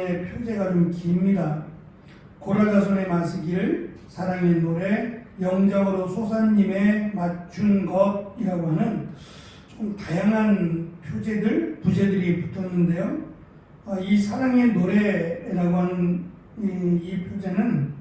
이번에 표제가 좀 깁니다. 고라자손의 마스기를 사랑의 노래, 영적으로 소사님에 맞춘 것이라고 하는 좀 다양한 표제들, 부제들이 붙었는데요. 이 사랑의 노래라고 하는 이 표제는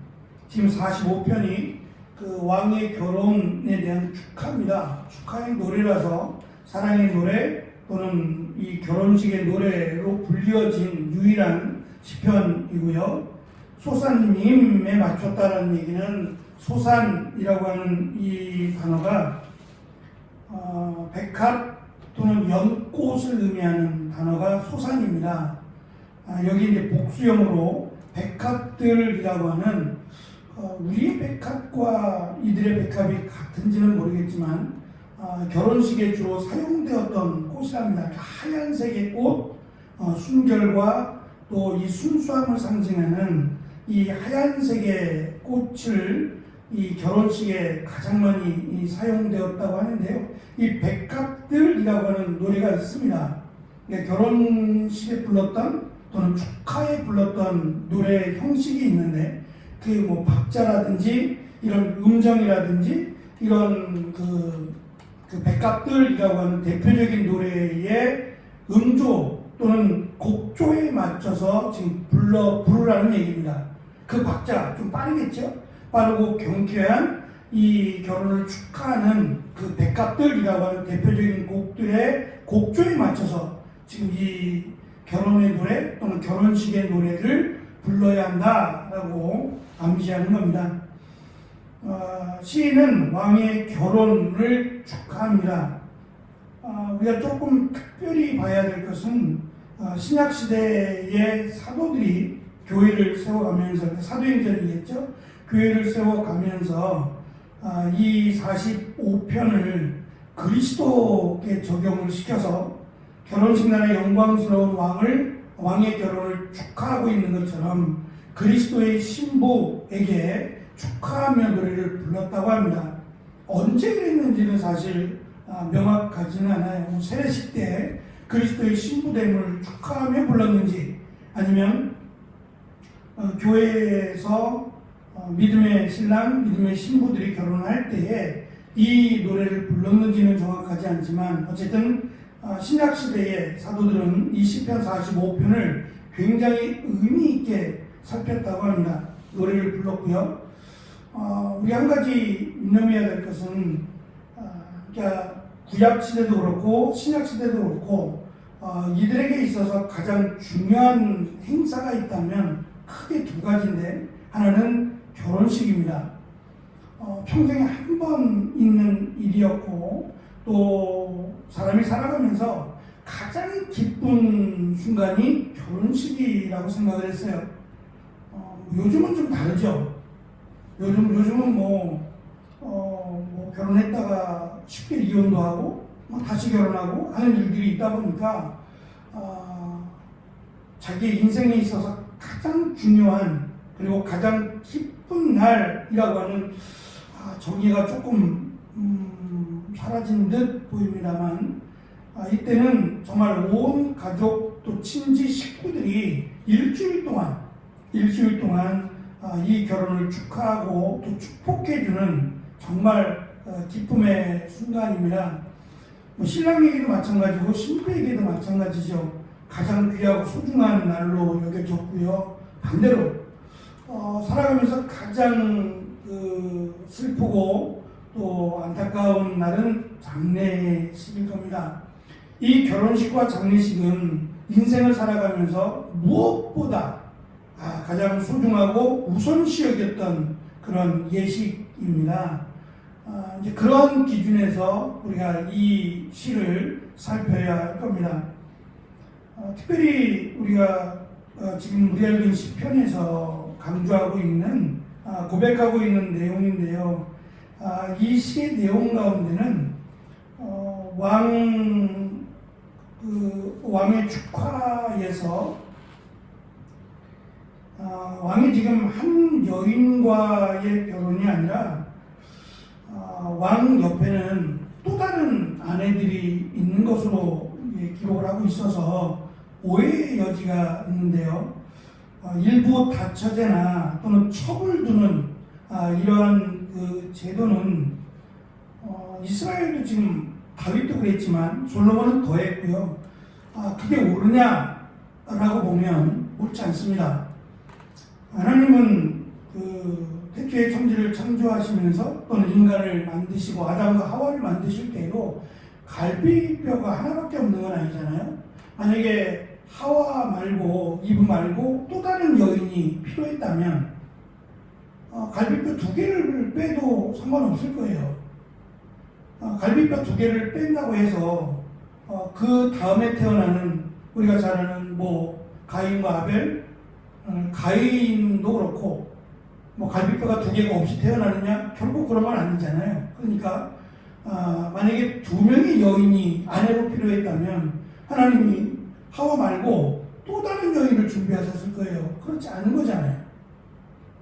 지금 45편이 그 왕의 결혼에 대한 축하입니다. 축하의 노래라서 사랑의 노래 또는 이 결혼식의 노래로 불려진 유일한 시편이고요. 소사님에 맞췄다는 얘기는 소산이라고 하는 이 단어가 백합 또는 연꽃을 의미하는 단어가 소산입니다. 여기 이제 복수형으로 백합들이라고 하는 우리의 백합과 이들의 백합이 같은지는 모르겠지만 결혼식에 주로 사용되었던 꽃이랍니다. 하얀색의 꽃, 순결과 또 이 순수함을 상징하는 이 하얀색의 꽃을 이 결혼식에 가장 많이 사용되었다고 하는데요. 이 백합들이라고 하는 노래가 있습니다. 결혼식에 불렀던 또는 축하에 불렀던 노래 형식이 있는데 그 뭐 박자라든지 이런 음정이라든지 이런 그 백합들이라고 하는 대표적인 노래의 음조 또는 곡조에 맞춰서 지금 부르라는 얘기입니다. 그 박자 좀 빠르겠죠? 빠르고 경쾌한 이 결혼을 축하하는 그 백합들이라고 하는 대표적인 곡들의 곡조에 맞춰서 지금 이 결혼의 노래 또는 결혼식의 노래를 불러야 한다라고 암시하는 겁니다. 시인은 왕의 결혼을 축하합니다. 우리가 조금 특별히 봐야 될 것은 신약시대의 사도들이 교회를 세워가면서 사도행전이겠죠. 교회를 세워가면서 이 45편을 그리스도께 적용을 시켜서 결혼식 날의 영광스러운 왕의 결혼을 축하하고 있는 것처럼 그리스도의 신부에게 축하하며 노래를 불렀다고 합니다. 언제 그랬는지는 사실 명확하지는 않아요. 세례식 때 그리스도의 신부됨을 축하하며 불렀는지 아니면 교회에서 믿음의 신랑, 믿음의 신부들이 결혼할 때에 이 노래를 불렀는지는 정확하지 않지만 어쨌든 신약시대의 사도들은 이 시편 45편을 굉장히 의미 있게 살폈다고 합니다. 노래를 불렀고요. 우리 한 가지 유념해야 될 것은 그러니까 구약시대도 그렇고 신약시대도 그렇고 이들에게 있어서 가장 중요한 행사가 있다면 크게 두 가지인데 하나는 결혼식입니다. 평생에 한 번 있는 일이었고 또 사람이 살아가면서 가장 기쁜 순간이 결혼식이라고 생각을 했어요. 요즘은 좀 다르죠. 요즘은 결혼했다가 쉽게 이혼도 하고 다시 결혼하고 하는 일들이 있다 보니까 자기의 인생에 있어서 가장 중요한 그리고 가장 기쁜 날이라고 하는 정의가 조금 사라진 듯 보입니다만 이때는 정말 온 가족 또 친지 식구들이 일주일 동안 이 결혼을 축하하고 또 축복해주는 정말 기쁨의 순간입니다. 신랑 얘기도 마찬가지고 신부에게도 마찬가지죠. 가장 귀하고 소중한 날로 여겨졌고요. 반대로 살아가면서 가장 슬프고 또 안타까운 날은 장례식일 겁니다. 이 결혼식과 장례식은 인생을 살아가면서 무엇보다 가장 소중하고 우선시 여겼던 그런 예식입니다. 이제 그런 기준에서 우리가 이 시를 살펴야 할 겁니다. 특별히 우리가 지금 우리가 읽은 시편에서 강조하고 있는 고백하고 있는 내용인데요. 이 시의 내용 가운데는 왕의 축하에서 왕이 지금 한 여인과의 결혼이 아니라 왕 옆에는 또 다른 아내들이 있는 것으로 기록을 하고 있어서 오해의 여지가 있는데요. 일부 다처제나 또는 첩을 두는 이러한 그 제도는 이스라엘도 지금 다윗도 그랬지만 솔로몬은 더했고요. 그게 옳으냐라고 보면 옳지 않습니다. 하나님은 그 태초에 천지를 창조하시면서 또는 인간을 만드시고 아담과 하와를 만드실 때에도 갈비뼈가 하나밖에 없는 건 아니잖아요. 만약에 하와 말고 이브 말고 또 다른 여인이 필요했다면 갈비뼈 2개를 빼도 상관없을 거예요. 갈비뼈 2개를 뺀다고 해서 그 다음에 태어나는 우리가 잘 아는 뭐 가인과 아벨, 가인도 그렇고 뭐 갈비뼈가 2개가 없이 태어나느냐? 결국 그런 건 아니잖아요. 그러니까 만약에 2명의 여인이 아내로 필요했다면 하나님이 하와 말고 또 다른 여인을 준비하셨을 거예요. 그렇지 않은 거잖아요.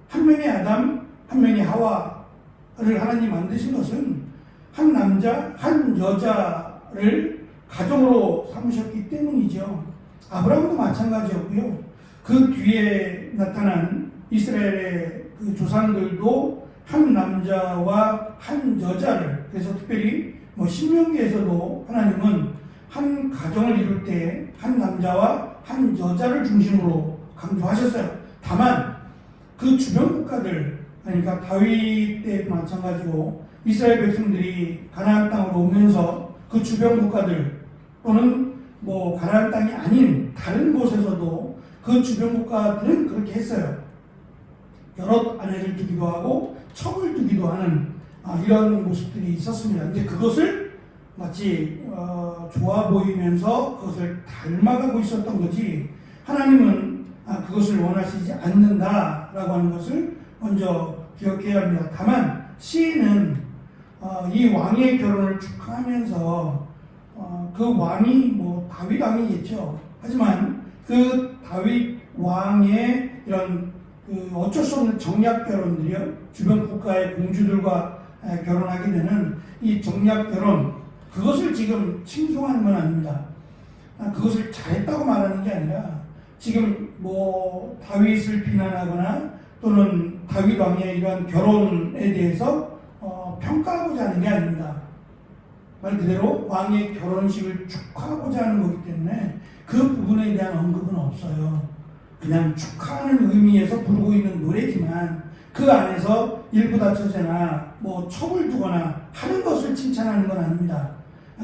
한 명의 아담, 한 명의 하와를 하나님 만드신 것은 한 남자, 한 여자를 가정으로 삼으셨기 때문이죠. 아브라함도 마찬가지였고요. 그 뒤에 나타난 이스라엘의 그 조상들도 한 남자와 한 여자를, 그래서 특별히 뭐 신명기에서도 하나님은 한 가정을 이룰 때 한 남자와 한 여자를 중심으로 강조하셨어요. 다만 그 주변 국가들, 그러니까 다윗 때 마찬가지고 이스라엘 백성들이 가나안 땅으로 오면서 그 주변 국가들 또는 뭐 가나안 땅이 아닌 다른 곳에서도 그 주변 국가들은 그렇게 했어요. 여러 아내를 두기도 하고 첩을 두기도 하는 이런 모습들이 있었습니다. 근데 그것을 마치 좋아 보이면서 그것을 닮아가고 있었던 거지, 하나님은 그것을 원하시지 않는다라고 하는 것을 먼저 기억해야 합니다. 다만 시인은 이 왕의 결혼을 축하하면서 그 왕이 뭐 다윗 왕이겠죠. 하지만 그 다윗 왕의 이런 그 어쩔 수 없는 정략 결혼들이요, 주변 국가의 공주들과 결혼하게 되는 이 정략 결혼, 그것을 지금 칭송하는 건 아닙니다. 그것을 잘했다고 말하는 게 아니라 지금 뭐 다윗을 비난하거나 또는 다윗 왕의 이러한 결혼에 대해서 평가하고자 하는 게 아닙니다. 말 그대로 왕의 결혼식을 축하하고자 하는 거기 때문에 그 부분에 대한 언급은 없어요. 그냥 축하하는 의미에서 부르고 있는 노래지만 그 안에서 일부 다처제나 뭐 첩을 두거나 하는 것을 칭찬하는 건 아닙니다.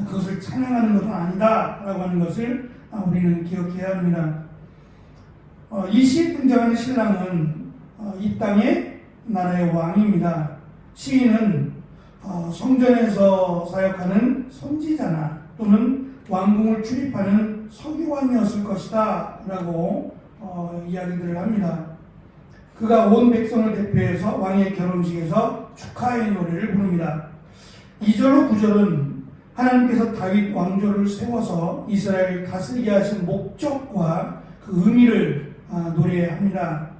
그것을 찬양하는 것은 아니다라고 하는 것을 우리는 기억해야 합니다. 이 시에 등장하는 신랑은 이 땅의 나라의 왕입니다. 시인은 성전에서 사역하는 선지자나 또는 왕궁을 출입하는 서기관이었을 것이다 라고 이야기들을 합니다. 그가 온 백성을 대표해서 왕의 결혼식에서 축하의 노래를 부릅니다. 2절로 9절은 하나님께서 다윗 왕조를 세워서 이스라엘을 다스리게 하신 목적과 그 의미를 노래합니다.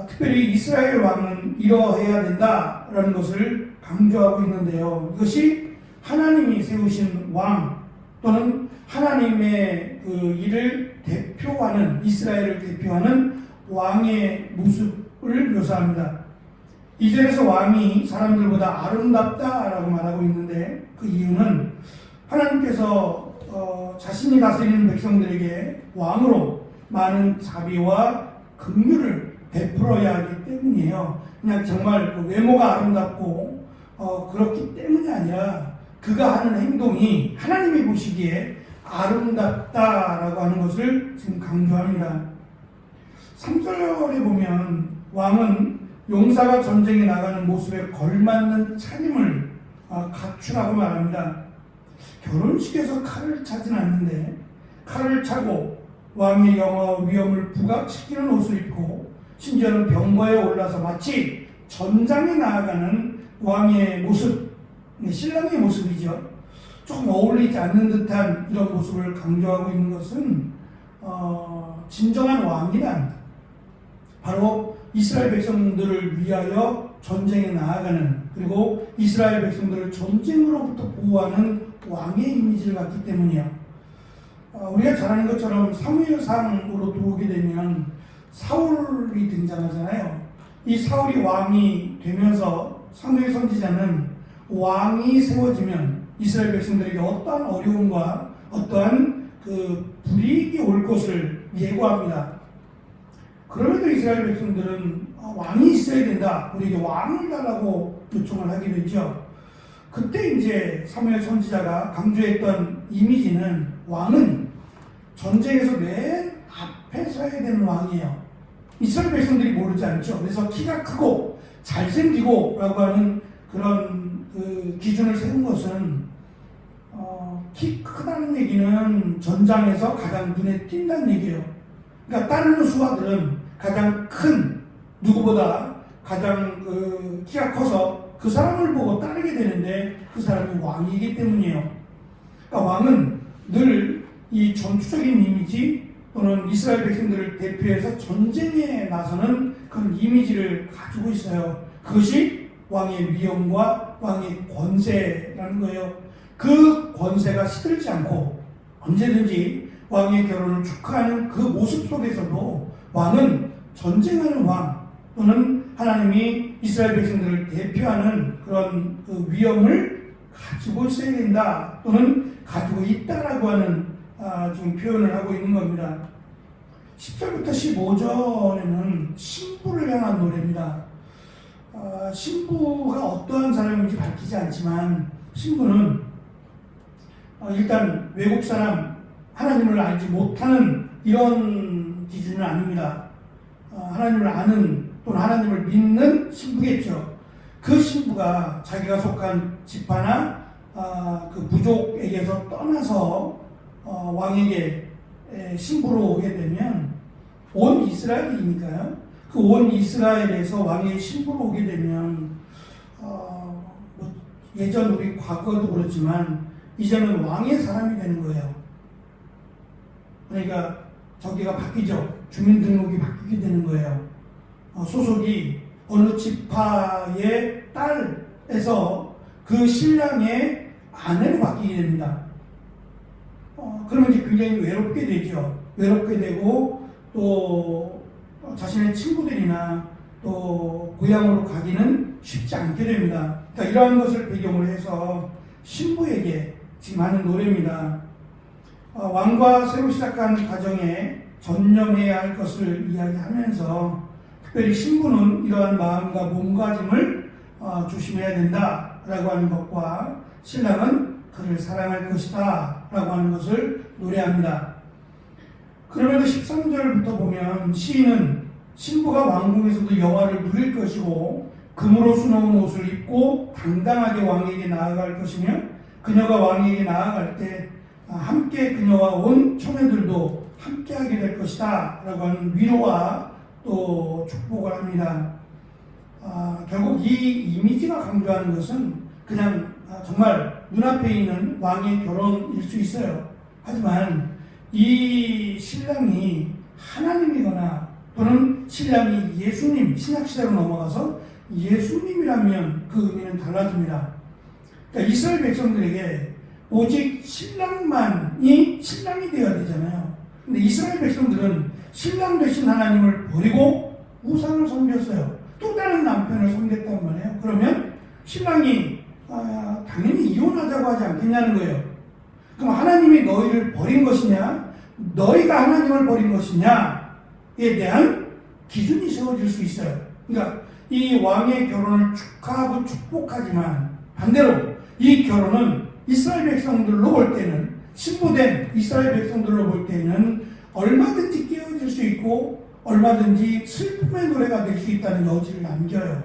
특별히 이스라엘 왕은 이러해야 된다라는 것을 강조하고 있는데요. 이것이 하나님이 세우신 왕 또는 하나님의 그 일을 대표하는, 이스라엘을 대표하는 왕의 모습을 묘사합니다. 2절에서 왕이 사람들보다 아름답다라고 말하고 있는데 그 이유는 하나님께서 자신이 다스리는 백성들에게 왕으로 많은 자비와 긍휼을 베풀어야 하기 때문이에요. 그냥 정말 그 외모가 아름답고 그렇기 때문이 아니라 그가 하는 행동이 하나님이 보시기에 아름답다라고 하는 것을 지금 강조합니다. 3절에 보면 왕은 용사가 전쟁에 나가는 모습에 걸맞는 차림을 갖추라고 말합니다. 결혼식에서 칼을 차진 않는데 칼을 차고 왕의 영화와 위엄을 부각시키는 옷을 입고 심지어는 병거에 올라서 마치 전장에 나아가는 왕의 모습, 신랑의 모습이죠. 조금 어울리지 않는 듯한 이런 모습을 강조하고 있는 것은 진정한 왕이란 바로 이스라엘 백성들을 위하여 전쟁에 나아가는, 그리고 이스라엘 백성들을 전쟁으로부터 보호하는 왕의 이미지를 갖기 때문이에요. 우리가 잘 아는 것처럼 사무엘상으로 들어오게 되면 사울이 등장하잖아요. 이 사울이 왕이 되면서 사무엘 선지자는 왕이 세워지면 이스라엘 백성들에게 어떠한 어려움과 어떠한 그 불이익이 올 것을 예고합니다. 그럼에도 이스라엘 백성들은 왕이 있어야 된다, 우리에게 왕을 달라고 요청을 하게 되죠. 그때 이제 사무엘 선지자가 강조했던 이미지는 왕은 전쟁에서 맨 앞에 서야 되는 왕이에요. 이스라엘 백성들이 모르지 않죠. 그래서 키가 크고 잘생기고 라고 하는 그런 그 기준을 세운 것은 키 크다는 얘기는 전장에서 가장 눈에 띈다는 얘기예요. 그러니까 따르는 수하들은 가장 큰, 누구보다 가장 키가 커서 그 사람을 보고 따르게 되는데 그 사람이 왕이기 때문이에요. 그러니까 왕은 늘 이 전투적인 이미지 또는 이스라엘 백성들을 대표해서 전쟁에 나서는 그런 이미지를 가지고 있어요. 그것이 왕의 위엄과 왕의 권세라는 거예요. 그 권세가 시들지 않고 언제든지 왕의 결혼을 축하하는 그 모습 속에서도 왕은 전쟁하는 왕 또는 하나님이 이스라엘 백성들을 대표하는 그런 그 위엄을 가지고 있어야 된다 또는 가지고 있다라고 하는 좀 표현을 하고 있는 겁니다. 10절부터 15절에는 신부를 향한 노래입니다. 신부가 어떠한 사람인지 밝히지 않지만 신부는 일단 외국 사람, 하나님을 알지 못하는 이런 기준은 아닙니다. 하나님을 아는 또는 하나님을 믿는 신부겠죠. 그 신부가 자기가 속한 지파나 그 부족에게서 떠나서 왕에게 신부로 오게 되면 온 이스라엘이니까요. 그 온 이스라엘에서 왕의 신부로 오게 되면 예전 우리 과거도 그렇지만 이제는 왕의 사람이 되는 거예요. 그러니까 저기가 바뀌죠. 주민등록이 바뀌게 되는 거예요. 소속이 어느 지파의 딸에서 그 신랑의 아내로 바뀌게 됩니다. 그러면 이제 굉장히 외롭게 되죠. 외롭게 되고 또 자신의 친구들이나 또 고향으로 가기는 쉽지 않게 됩니다. 그러니까 이러한 것을 배경으로 해서 신부에게 지금 하는 노래입니다. 왕과 새로 시작한 가정에 전념해야 할 것을 이야기하면서 특별히 신부는 이러한 마음과 몸가짐을 조심해야 된다라고 하는 것과 신랑은 그를 사랑할 것이다 라고 하는 것을 노래합니다. 그러면서 13절부터 보면 시인은 신부가 왕궁에서도 영화를 누릴 것이고 금으로 수놓은 옷을 입고 당당하게 왕에게 나아갈 것이며 그녀가 왕에게 나아갈 때 함께 그녀와 온 처녀들도 함께하게 될 것이다 라고 하는 위로와 또 축복을 합니다. 결국 이 이미지가 강조하는 것은 그냥 정말 눈앞에 있는 왕의 결혼일 수 있어요. 하지만 이 신랑이 하나님이거나 또는 신랑이 예수님, 신약시대로 넘어가서 예수님이라면 그 의미는 달라집니다. 그러니까 이스라엘 백성들에게 오직 신랑만이 신랑이 되어야 되잖아요. 근데 이스라엘 백성들은 신랑 되신 하나님을 버리고 우상을 섬겼어요. 또 다른 남편을 섬겼단 말이에요. 그러면 신랑이 당연히 이혼하자고 하지 않겠냐는 거예요. 그럼 하나님이 너희를 버린 것이냐, 너희가 하나님을 버린 것이냐에 대한 기준이 세워질 수 있어요. 그러니까 이 왕의 결혼을 축하하고 축복하지만 반대로 이 결혼은 이스라엘 백성들로 볼 때는, 신부된 이스라엘 백성들로 볼 때는 얼마든지 깨어질 수 있고 얼마든지 슬픔의 노래가 될 수 있다는 여지를 남겨요.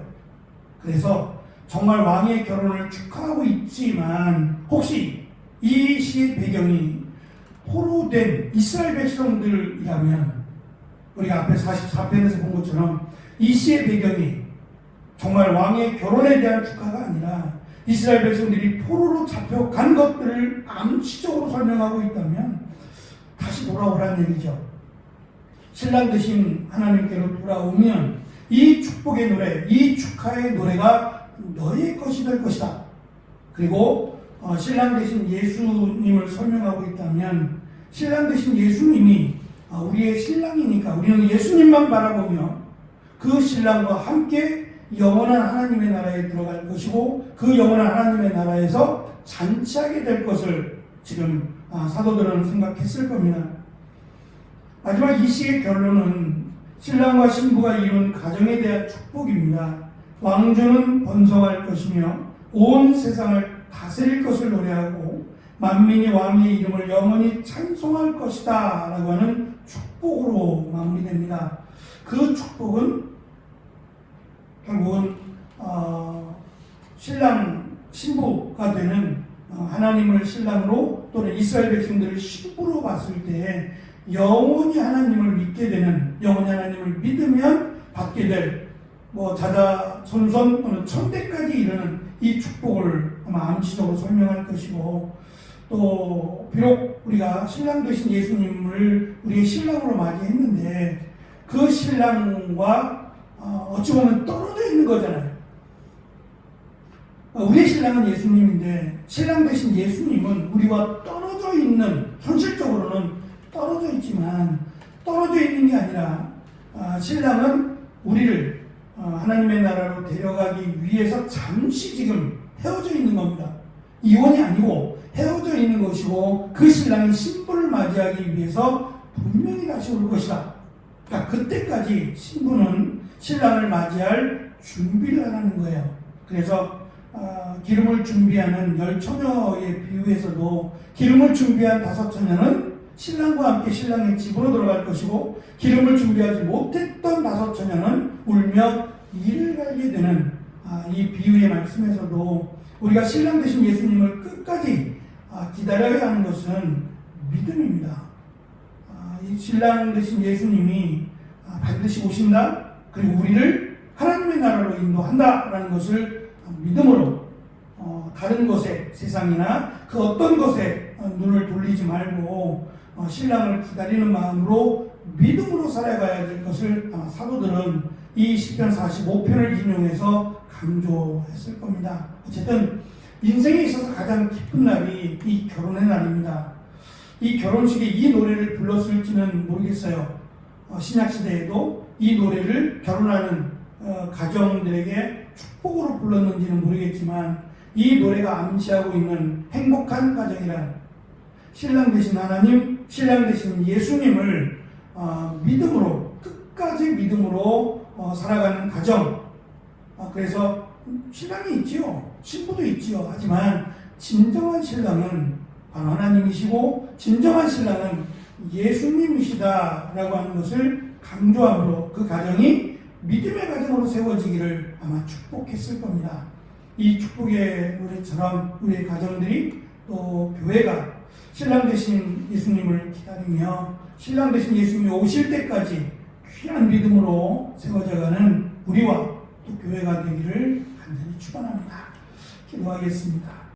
그래서 정말 왕의 결혼을 축하하고 있지만 혹시 이 시의 배경이 포로된 이스라엘 백성들이라면 우리가 앞에 44편에서 본 것처럼 이 시의 배경이 정말 왕의 결혼에 대한 축하가 아니라 이스라엘 백성들이 포로로 잡혀간 것들을 암시적으로 설명하고 있다면 다시 돌아오라는 얘기죠. 신랑 되신 하나님께로 돌아오면 이 축복의 노래, 이 축하의 노래가 너의 것이 될 것이다. 그리고 신랑 되신 예수님을 설명하고 있다면 신랑 되신 예수님이 우리의 신랑이니까 우리는 예수님만 바라보며 그 신랑과 함께 영원한 하나님의 나라에 들어갈 것이고 그 영원한 하나님의 나라에서 잔치하게 될 것을 지금 사도들은 생각했을 겁니다. 마지막 이 시의 결론은 신랑과 신부가 이룬 가정에 대한 축복입니다. 왕조는 번성할 것이며 온 세상을 다스릴 것을 노래하고 만민이 왕의 이름을 영원히 찬송할 것이다 라고 하는 축복으로 마무리됩니다. 그 축복은 결국은 신랑 신부가 되는 하나님을 신랑으로 또는 이스라엘 백성들을 신부로 봤을 때 영원히 하나님을 믿게 되는, 영원히 하나님을 믿으면 받게 될 자자손손 또는 천대까지 이르는 이 축복을 아마 암시적으로 설명할 것이고, 또 비록 우리가 신랑 되신 예수님을 우리의 신랑으로 맞이했는데 그 신랑과 어찌 보면 떨어져 있는 거잖아요. 우리의 신랑은 예수님인데 신랑 되신 예수님은 우리와 떨어져 있는, 현실적으로는 떨어져 있지만 떨어져 있는 게 아니라 신랑은 우리를 하나님의 나라로 데려가기 위해서 잠시 지금 헤어져 있는 겁니다. 이혼이 아니고 헤어져 있는 것이고 그 신랑이 신부를 맞이하기 위해서 분명히 다시 올 것이다. 그러니까 그때까지 신부는 신랑을 맞이할 준비를 하는 거예요. 그래서 기름을 준비하는 10처녀의 비유에서도 기름을 준비한 5처녀는 신랑과 함께 신랑의 집으로 들어갈 것이고 기름을 준비하지 못했던 5처녀는 울며 이를 갈게 되는 이 비유의 말씀에서도 우리가 신랑 되신 예수님을 끝까지 기다려야 하는 것은 믿음입니다. 이 신랑 되신 예수님이 반드시 오신다, 그리고 우리를 하나님의 나라로 인도한다라는 것을 믿음으로 다른 것에, 세상이나 그 어떤 것에 눈을 돌리지 말고 신랑을 기다리는 마음으로 믿음으로 살아가야 될 것을 사도들은 이 시편 45편을 인용해서 강조했을 겁니다. 어쨌든 인생에 있어서 가장 기쁜 날이 이 결혼의 날입니다. 이 결혼식에 이 노래를 불렀을지는 모르겠어요. 신약시대에도 이 노래를 결혼하는 가정들에게 축복으로 불렀는지는 모르겠지만 이 노래가 암시하고 있는 행복한 가정이란 신랑 되신 하나님, 신랑 되신 예수님을 믿음으로, 끝까지 믿음으로 살아가는 가정. 그래서 신랑이 있지요, 신부도 있지요. 하지만 진정한 신랑은 바로 하나님이시고 진정한 신랑은 예수님이시다라고 하는 것을 강조함으로 그 가정이 믿음의 가정으로 세워지기를 아마 축복했을 겁니다. 이 축복의 노래처럼 우리의 가정들이, 또 교회가 신랑 되신 예수님을 기다리며 신랑 되신 예수님이 오실 때까지 귀한 믿음으로 세워져가는 우리와 또 교회가 되기를 간절히 축원합니다. 기도하겠습니다.